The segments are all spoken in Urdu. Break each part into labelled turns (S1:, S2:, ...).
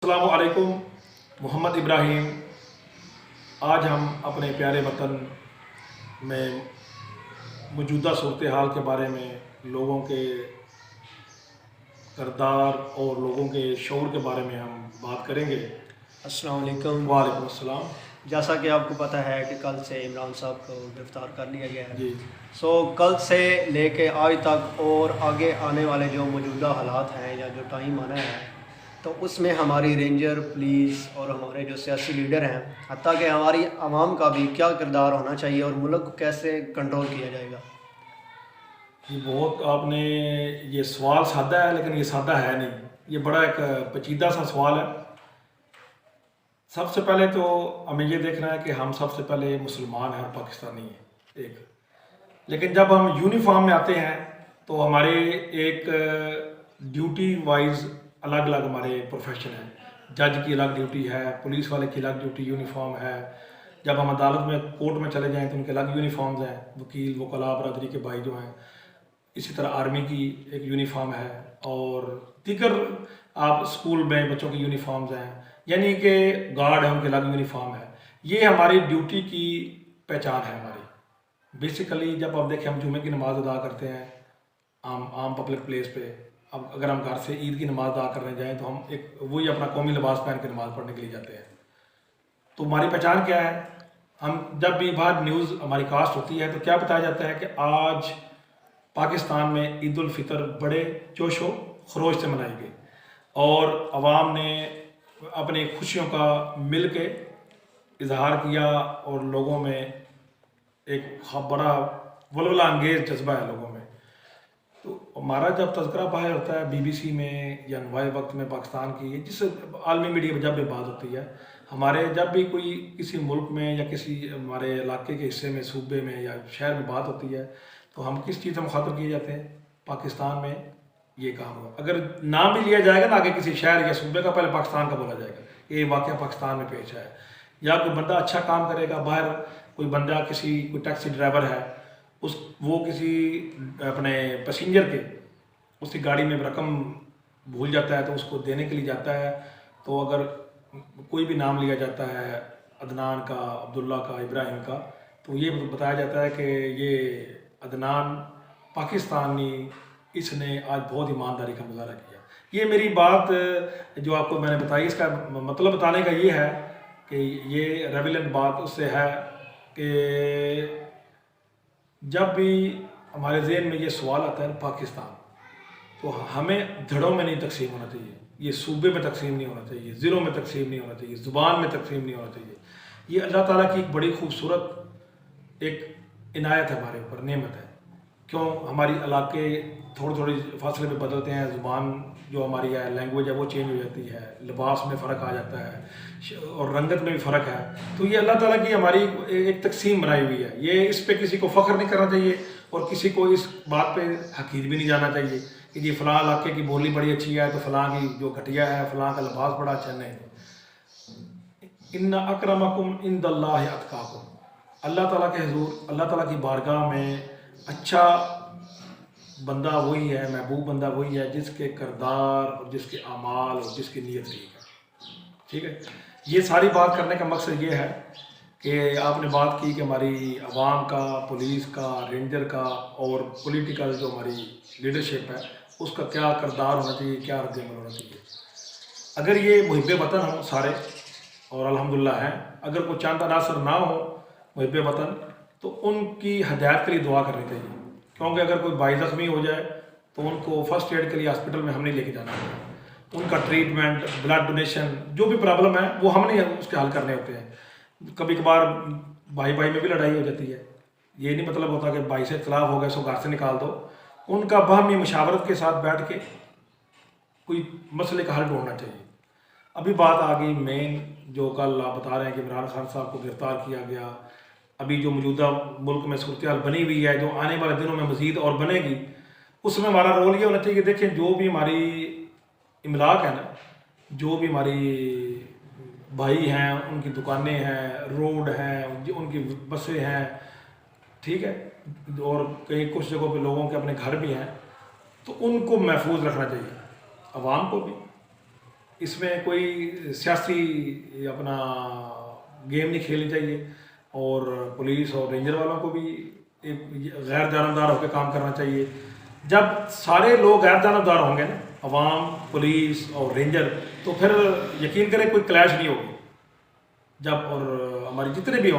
S1: السلام علیکم محمد ابراہیم۔ آج ہم اپنے پیارے وطن میں موجودہ صورتحال کے بارے میں لوگوں کے کردار اور لوگوں کے شعور کے بارے میں ہم بات کریں گے۔
S2: السلام علیکم۔
S1: وعلیکم السلام۔
S2: جیسا کہ آپ کو پتہ ہے کہ کل سے عمران صاحب کو گرفتار کر لیا گیا ہے۔
S1: جی
S2: کل سے لے کے آج تک اور آگے آنے والے جو موجودہ حالات ہیں یا جو ٹائم آنا ہے، تو اس میں ہماری رینجر پولیس اور ہمارے جو سیاسی لیڈر ہیں، حتیٰ کہ ہماری عوام کا بھی کیا کردار ہونا چاہیے اور ملک کو کیسے کنٹرول کیا جائے گا؟
S1: یہ بہت آپ نے یہ سوال سادہ ہے، لیکن یہ سادہ ہے نہیں، یہ بڑا ایک پیچیدہ سا سوال ہے۔ سب سے پہلے تو ہمیں یہ دیکھنا ہے کہ ہم سب سے پہلے مسلمان ہیں اور پاکستانی ہیں ایک، لیکن جب ہم یونیفارم میں آتے ہیں تو ہمارے ایک ڈیوٹی وائز الگ الگ ہمارے پروفیشن ہیں۔ جج کی الگ ڈیوٹی ہے، پولیس والے کی الگ ڈیوٹی یونیفارم ہے، جب ہم عدالت میں کورٹ میں چلے جائیں تو ان کے الگ یونیفارمز ہیں، وکیل وکلاء برادری کے بھائی جو ہیں۔ اسی طرح آرمی کی ایک یونیفارم ہے، اور دیگر آپ اسکول میں بچوں کی یونیفارمز ہیں، یعنی کہ گارڈ ہے ان کے الگ یونیفارم ہے۔ یہ ہماری ڈیوٹی کی پہچان ہے ہماری۔ بیسیکلی جب آپ دیکھیں ہم جمعے کی نماز ادا کرتے ہیں عام پبلک پلیس پہ، اب اگر ہم گھر سے عید کی نماز ادا کرنے جائیں تو ہم وہی اپنا قومی لباس پہن کے نماز پڑھنے کے لیے جاتے ہیں۔ تو ہماری پہچان کیا ہے؟ ہم جب بھی باہر نیوز ہماری کاسٹ ہوتی ہے تو کیا بتایا جاتا ہے کہ آج پاکستان میں عید الفطر بڑے جوش و خروش سے منائی گئی، اور عوام نے اپنی خوشیوں کا مل کے اظہار کیا، اور لوگوں میں ایک بڑا ولولہ انگیز جذبہ ہے لوگوں میں۔ تو ہمارا جب تذکرہ باہر ہوتا ہے BBC میں یا انواع وقت میں پاکستان کی، جس عالمی میڈیا میں جب بھی بات ہوتی ہے، ہمارے جب بھی کوئی کسی ملک میں یا کسی ہمارے علاقے کے حصے میں، صوبے میں یا شہر میں بات ہوتی ہے، تو ہم کس چیز سے مخاطب کیے جاتے ہیں؟ پاکستان میں یہ کام ہوا۔ اگر نام بھی لیا جائے گا نا آگے کسی شہر یا صوبے کا، پہلے پاکستان کا بولا جائے گا، یہ واقعہ پاکستان میں پیش ہے۔ یا کوئی بندہ اچھا کام کرے گا باہر، کوئی بندہ کوئی ٹیکسی ڈرائیور ہے، وہ کسی اپنے پیسنجر کے اس کی گاڑی میں رقم بھول جاتا ہے تو اس کو دینے کے لیے جاتا ہے، تو اگر کوئی بھی نام لیا جاتا ہے عدنان کا، عبداللہ کا، ابراہیم کا، تو یہ بتایا جاتا ہے کہ یہ عدنان پاکستانی، اس نے آج بہت ایمانداری کا مظاہرہ کیا۔ یہ میری بات جو آپ کو میں نے بتائی، اس کا مطلب بتانے کا یہ ہے کہ یہ ریلیونٹ بات اس سے ہے کہ جب بھی ہمارے ذہن میں یہ سوال آتا ہے پاکستان، تو ہمیں دھڑوں میں نہیں تقسیم ہونا چاہیے، یہ صوبے میں تقسیم نہیں ہونا چاہیے، ضلعوں میں تقسیم نہیں ہونا چاہیے، زبان میں تقسیم نہیں ہونا چاہیے۔ یہ اللہ تعالیٰ کی ایک بڑی خوبصورت ایک عنایت ہے ہمارے اوپر، نعمت ہے۔ کیوں ہماری علاقے تھوڑے فاصلے پہ بدلتے ہیں، زبان جو ہماری ہے، لینگویج ہے، وہ چینج ہو جاتی ہے، لباس میں فرق آ جاتا ہے، اور رنگت میں بھی فرق ہے۔ تو یہ اللہ تعالیٰ کی ہماری ایک تقسیم بنائی ہوئی ہے۔ یہ اس پہ کسی کو فخر نہیں کرنا چاہیے، اور کسی کو اس بات پہ حقیر بھی نہیں جانا چاہیے کہ یہ فلاں علاقے کی بولی بڑی اچھی ہے تو فلاں کی جو گھٹیا ہے، فلاں کا لباس بڑا اچھا نہیں۔ ان اکرمکم عند اللہ اتقاکم، اللہ تعالیٰ کے حضور، اللہ تعالیٰ کی بارگاہ میں اچھا بندہ وہی ہے، محبوب بندہ وہی ہے جس کے کردار اور جس کے اعمال اور جس کی نیت ٹھیک ہے۔ ٹھیک ہے، یہ ساری بات کرنے کا مقصد یہ ہے کہ آپ نے بات کی کہ ہماری عوام کا، پولیس کا، رینجر کا اور پولیٹیکل جو ہماری لیڈرشپ ہے، اس کا کیا کردار ہونا چاہیے، کیا رد عمل ہونا چاہیے۔ اگر یہ محب وطن ہوں سارے، اور الحمدللہ ہیں، اگر کوئی چاند عناصر نہ ہو محب وطن، تو ان کی ہدایت کے لیے دعا کرنی چاہیے، کیونکہ اگر کوئی بھائی زخمی ہو جائے تو ان کو فرسٹ ایڈ کے لیے ہاسپٹل میں ہم نہیں لے کے جانا ہوتا، ان کا ٹریٹمنٹ، بلڈ ڈونیشن، جو بھی پرابلم ہے وہ ہم نے اس کے حل کرنے ہوتے ہیں۔ کبھی کبھار بھائی میں بھی لڑائی ہو جاتی ہے، یہ نہیں مطلب ہوتا کہ بھائی سے اختلاف ہو گیا سو گھر سے نکال دو، ان کا باہمی مشاورت کے ساتھ بیٹھ کے کوئی مسئلے کا حل ڈھونڈنا چاہیے۔ ابھی بات آ گئی مین، جو کل آپ بتا رہے ہیں کہ عمران خان صاحب کو گرفتار کیا گیا، ابھی جو موجودہ ملک میں صورتحال بنی ہوئی ہے، جو آنے والے دنوں میں مزید اور بنے گی، اس میں ہمارا رول یہ ہونا چاہیے کہ دیکھیں جو بھی ہماری املاک ہے نا، جو بھی ہماری بھائی ہیں، ان کی دکانیں ہیں، روڈ ہیں، ان کی بسیں ہیں، ٹھیک ہے، اور کئی کچھ جگہوں پہ لوگوں کے اپنے گھر بھی ہیں، تو ان کو محفوظ رکھنا چاہیے، عوام کو بھی اس میں کوئی سیاسی اپنا گیم نہیں کھیلنی چاہیے، اور پولیس اور رینجر والوں کو بھی ایک غیر جانبدار ہو کے کام کرنا چاہیے۔ جب سارے لوگ غیر جانبدار ہوں گے نا، عوام، پولیس اور رینجر، تو پھر یقین کریں کوئی کلیش نہیں ہوگی۔ جب اور ہماری جتنے بھی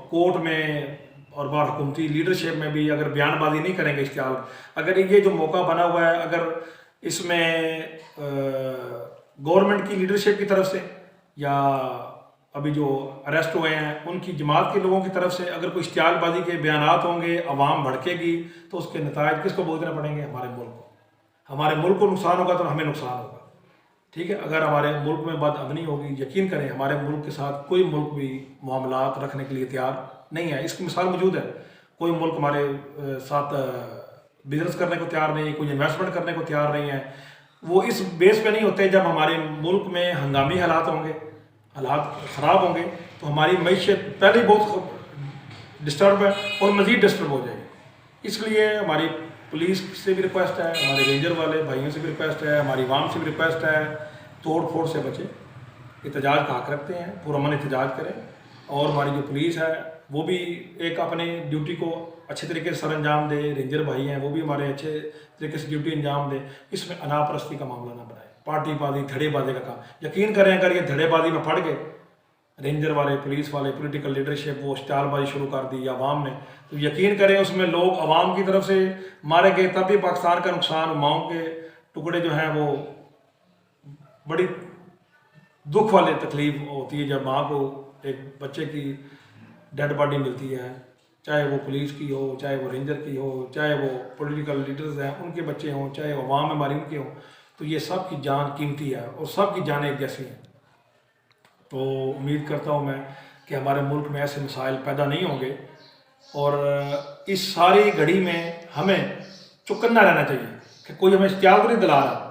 S1: کورٹ میں اور بار حکومتی لیڈرشپ میں بھی اگر بیان بازی نہیں کریں گے اشتعال، اگر یہ جو موقع بنا ہوا ہے، اگر اس میں گورنمنٹ کی لیڈرشپ کی طرف سے یا ابھی جو اریسٹ ہوئے ہیں ان کی جماعت کے لوگوں کی طرف سے اگر کوئی اشتعال بازی کے بیانات ہوں گے، عوام بھڑکے گی، تو اس کے نتائج کس کو بھگتنے پڑیں گے؟ ہمارے ملک کو۔ ہمارے ملک کو نقصان ہوگا تو ہمیں نقصان ہوگا، ٹھیک ہے۔ اگر ہمارے ملک میں بد امنی ہوگی، یقین کریں ہمارے ملک کے ساتھ کوئی ملک بھی معاملات رکھنے کے لیے تیار نہیں ہے۔ اس کی مثال موجود ہے، کوئی ملک ہمارے ساتھ بزنس کرنے کو تیار نہیں ہے، کوئی انویسٹمنٹ کرنے کو تیار نہیں ہے۔ وہ اس بیس پہ نہیں ہوتے، جب ہمارے ملک میں ہنگامی حالات ہوں گے، حالات خراب ہوں گے، تو ہماری معیشت پہلے ہی بہت ڈسٹرب ہے اور مزید ڈسٹرب ہو جائے گی۔ اس لیے ہماری پولیس سے بھی ریکویسٹ ہے، ہمارے رینجر والے بھائیوں سے بھی ریکویسٹ ہے، ہماری عوام سے بھی ریکویسٹ ہے، توڑ پھوڑ سے بچیں، احتجاج کا حق رکھتے ہیں، پرامن احتجاج کریں۔ اور ہماری جو پولیس ہے وہ بھی ایک اپنے ڈیوٹی کو اچھے طریقے سے سر انجام دے، رینجر بھائی ہیں وہ بھی ہمارے اچھے طریقے سے ڈیوٹی انجام دے۔ اس میں انا پرستی کا معاملہ نہ بنائے، پارٹی بازی، دھڑے بازی کا کام۔ یقین کریں اگر یہ دھڑے بازی میں پڑ گئے، رینجر والے، پولیس والے، پولیٹیکل لیڈرشپ، وہ اشتعال بازی شروع کر دی عوام نے، تو یقین کریں اس میں لوگ عوام کی طرف سے مارے گئے، تب بھی پاکستان کا نقصان، ماؤں کے ٹکڑے جو ہیں وہ بڑی دکھ والی تکلیف ہوتی ہے جب ماں کو ایک بچے کی ڈیڈ باڈی ملتی ہے، چاہے وہ پولیس کی ہو، چاہے وہ رینجر کی ہو، چاہے وہ پولیٹیکل لیڈرز ہیں ان کے بچے ہوں، چاہے عوام ہماری ان کے ہوں، تو یہ سب کی جان قیمتی ہے اور سب کی جانیں ایک جیسی ہیں۔ تو امید کرتا ہوں میں کہ ہمارے ملک میں ایسے مسائل پیدا نہیں ہوں گے، اور اس ساری گھڑی میں ہمیں چکنا رہنا چاہیے کہ کوئی ہمیں اشتعال تو نہیں دلا رہا۔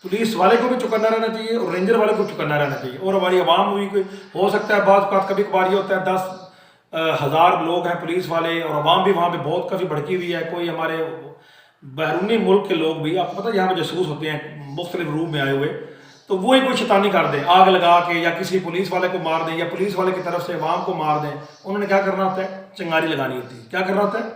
S1: پولیس والے کو بھی چکنا رہنا چاہیے اور رینجر والے کو چکنا رہنا چاہیے، اور ہماری عوام بھی ہو سکتا ہے بعض اوقات کبھی کبھار یہ ہوتا ہے 10,000 لوگ ہیں پولیس والے اور عوام بھی وہاں پہ بہت کافی بھڑکی ہوئی ہے، کوئی ہمارے بیرونی ملک کے لوگ بھی، آپ کو پتہ ہے یہاں پہ جاسوس ہوتے ہیں مختلف روپ میں آئے ہوئے، تو وہی کوئی شیطانی کر دیں، آگ لگا کے یا کسی پولیس والے کو مار دیں یا پولیس والے کی طرف سے عوام کو مار دیں۔ انہوں نے کیا کرنا ہوتا ہے؟ چنگاری لگانی ہوتی ہے۔ کیا کرنا ہوتا ہے؟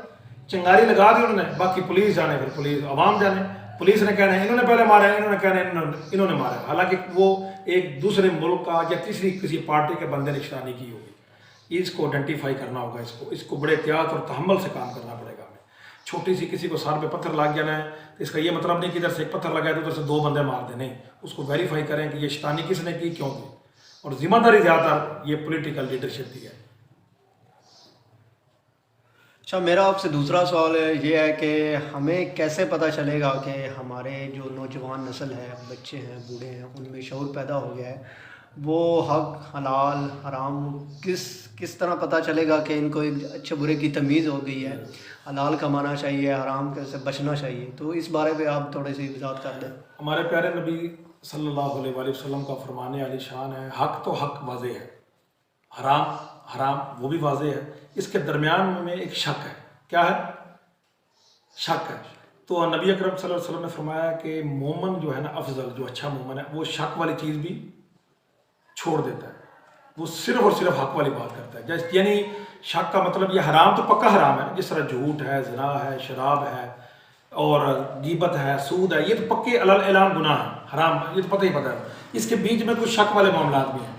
S1: چنگاری لگا دی انہوں نے، باقی پولیس جانے، پھر پولیس عوام جانے، پولیس نے کہنا ہے انہوں نے پہلے مارا ہے، انہوں نے کہنا ہے انہوں نے مارا ہے، حالانکہ وہ ایک دوسرے ملک کا یا تیسری کسی پارٹی کے بندے نے شیطانی کی ہوگی۔ اس کو آئیڈینٹیفائی کرنا ہوگا، اس کو بڑے احتیاط اور تحمل سے کام کرنا پڑے گا ہمیں۔ چھوٹی سی کسی کو سر پہ پتھر لگ جانا ہے تو اس کا یہ مطلب نہیں کہ ادھر سے ایک پتھر لگا ہے تو ادھر سے 2 بندے مار دیں، نہیں، اس کو ویریفائی کریں کہ یہ شیطانی کس نے کی، کیوں کی، اور ذمہ داری زیادہ تر یہ پولیٹیکل لیڈرشپ کی ہے۔
S2: اچھا، میرا آپ سے دوسرا سوال یہ ہے کہ ہمیں کیسے پتہ چلے گا کہ ہمارے جو نوجوان نسل ہے، بچے ہیں، بوڑھے ہیں، ان میں شعور پیدا ہو گیا ہے، وہ حق، حلال، حرام کس طرح پتہ چلے گا کہ ان کو ایک اچھے برے کی تمیز ہو گئی ہے، حلال کمانا چاہیے، حرام سے بچنا چاہیے؟ تو اس بارے میں آپ تھوڑی سی وضاحت کر دیں۔
S1: ہمارے پیارے نبی صلی اللہ علیہ وآلہ وسلم کا فرمان عالی شان ہے، حق تو حق واضح ہے، حرام وہ بھی واضح ہے، اس کے درمیان میں ایک شک ہے۔ کیا ہے؟ شک ہے۔ تو نبی اکرم صلی اللہ علیہ وسلم نے فرمایا کہ مومن جو ہے نا، افضل جو اچھا مومن ہے، وہ شک والی چیز بھی چھوڑ دیتا ہے، وہ صرف اور صرف حق والی بات کرتا ہے۔ یعنی شک کا مطلب یہ حرام تو پکا حرام ہے، جس طرح جھوٹ ہے، زنا ہے، شراب ہے اور غیبت ہے، سود ہے، یہ تو پکے اعلان گناہ ہے، حرام، یہ تو پتہ ہی پتہ ہے۔ اس کے بیچ میں کچھ شک والے معاملات بھی ہیں۔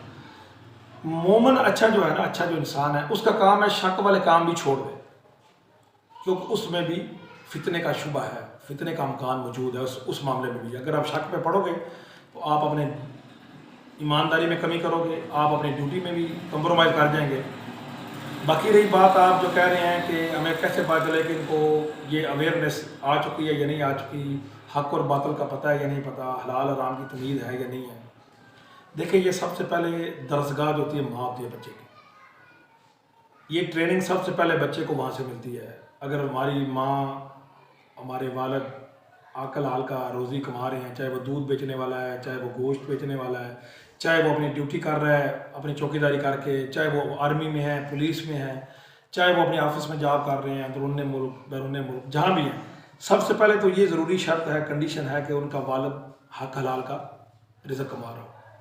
S1: مومن اچھا جو ہے نا، اچھا جو انسان ہے، اس کا کام ہے شک والے کام بھی چھوڑ دے، کیونکہ اس میں بھی فتنے کا شبہ ہے، فتنے کا امکان موجود ہے اس معاملے میں بھی۔ اگر آپ شک پہ پڑو گے تو آپ اپنے ایمانداری میں کمی کرو گے، آپ اپنی ڈیوٹی میں بھی کمپرومائز کر جائیں گے۔ باقی رہی بات آپ جو کہہ رہے ہیں کہ ہمیں کیسے پتہ چلے کہ ان کو یہ اویئرنیس آ چکی ہے یا نہیں آ چکی، حق اور باطل کا پتہ ہے یا نہیں پتہ، حلال حرام کی تمیز ہے یا نہیں ہے۔ دیکھیں، یہ سب سے پہلے درسگاہ جو ہوتی ہے ماں ہوتی ہے بچے کی، یہ ٹریننگ سب سے پہلے بچے کو وہاں سے ملتی ہے۔ اگر ہماری ماں، ہمارے والد عقل حال کا روزی کما رہے ہیں، چاہے وہ دودھ بیچنے والا ہے، چاہے وہ گوشت بیچنے والا ہے، چاہے وہ اپنی ڈیوٹی کر رہا ہے اپنی چوکیداری کر کے، چاہے وہ آرمی میں ہے، پولیس میں ہے، چاہے وہ اپنے آفس میں جاب کر رہے ہیں، اندرون ملک، بیرون ملک، جہاں بھی ہیں، سب سے پہلے تو یہ ضروری شرط ہے، کنڈیشن ہے کہ ان کا والد حق حلال کا رزق کما رہا ہو۔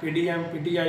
S1: PDM, PTI,